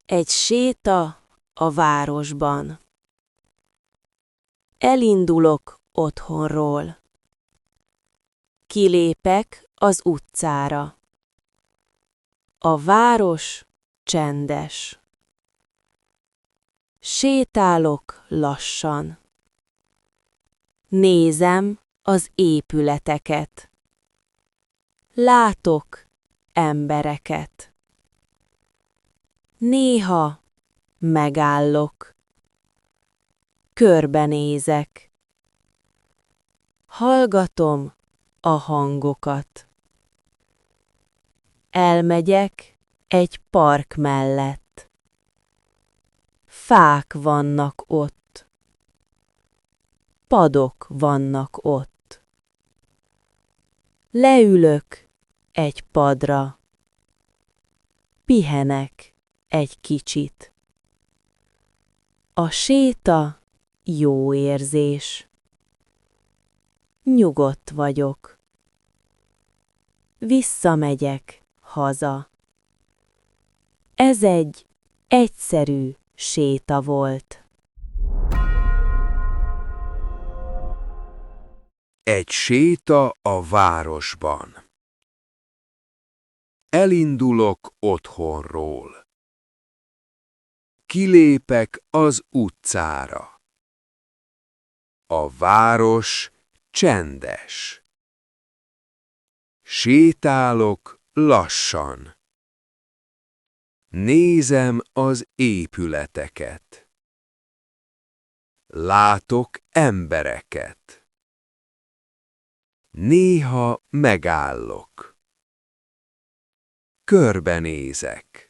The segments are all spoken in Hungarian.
Egy séta a városban. Elindulok otthonról. Kilépek az utcára. A város csendes. Sétálok lassan. Nézem az épületeket. Látok embereket. Néha megállok. Körbenézek. Hallgatom a hangokat. Elmegyek egy park mellett. Fák vannak ott. Padok vannak ott. Leülök egy padra. Pihenek egy kicsit. A séta jó érzés. Nyugodt vagyok. Visszamegyek haza. Ez egy egyszerű séta volt. Egy séta a városban. Elindulok otthonról. Kilépek az utcára. A város csendes. Sétálok lassan. Nézem az épületeket. Látok embereket. Néha megállok. Körbenézek.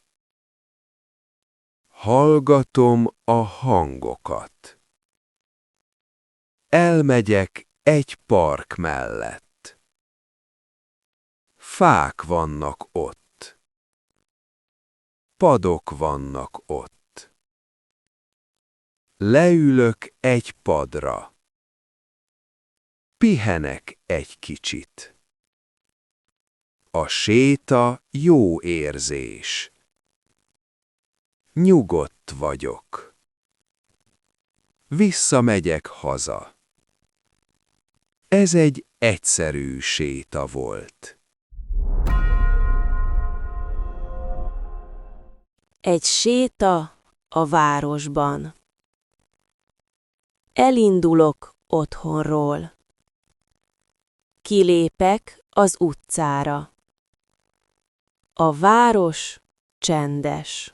Hallgatom a hangokat. Elmegyek egy park mellett. Fák vannak ott. Padok vannak ott. Leülök egy padra. Pihenek egy kicsit. A séta jó érzés. Nyugodt vagyok. Visszamegyek haza. Ez egy egyszerű séta volt. Egy séta a városban. Elindulok otthonról. Kilépek az utcára. A város csendes.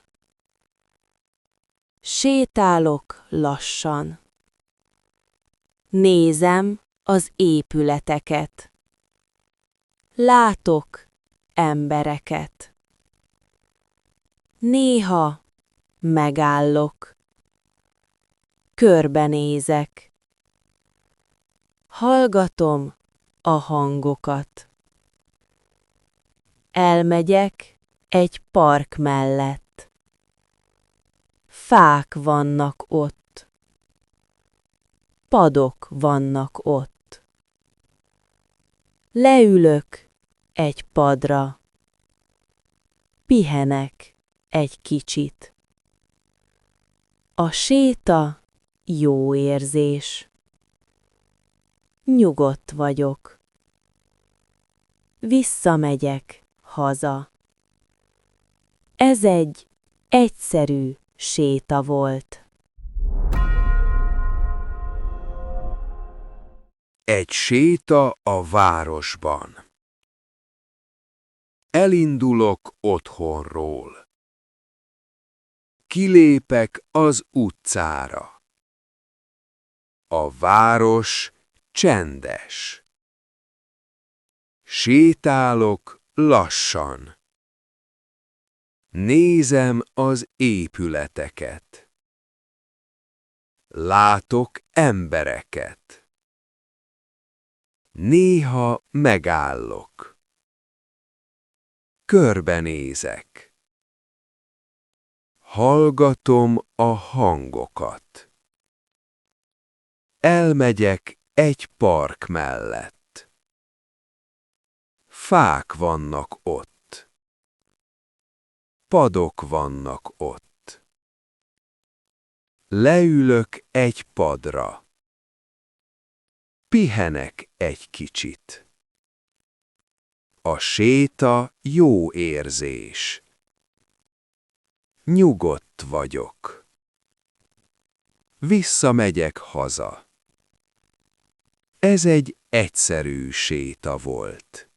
Sétálok lassan. Nézem az épületeket. Látok embereket. Néha megállok. Körbenézek. Hallgatom a hangokat. Elmegyek egy park mellett. Fák vannak ott. Padok vannak ott. Leülök egy padra. Pihenek egy kicsit. A séta jó érzés. Nyugodt vagyok. Visszamegyek haza. Ez egy egyszerű séta volt. Egy séta a városban. Elindulok otthonról. Kilépek az utcára. A város csendes. Sétálok lassan. Nézem az épületeket. Látok embereket. Néha megállok. Körbenézek. Hallgatom a hangokat. Elmegyek egy park mellett. Fák vannak ott. Padok vannak ott. Leülök egy padra. Pihenek egy kicsit. A séta jó érzés. Nyugodt vagyok. Visszamegyek haza. Ez egy egyszerű séta volt.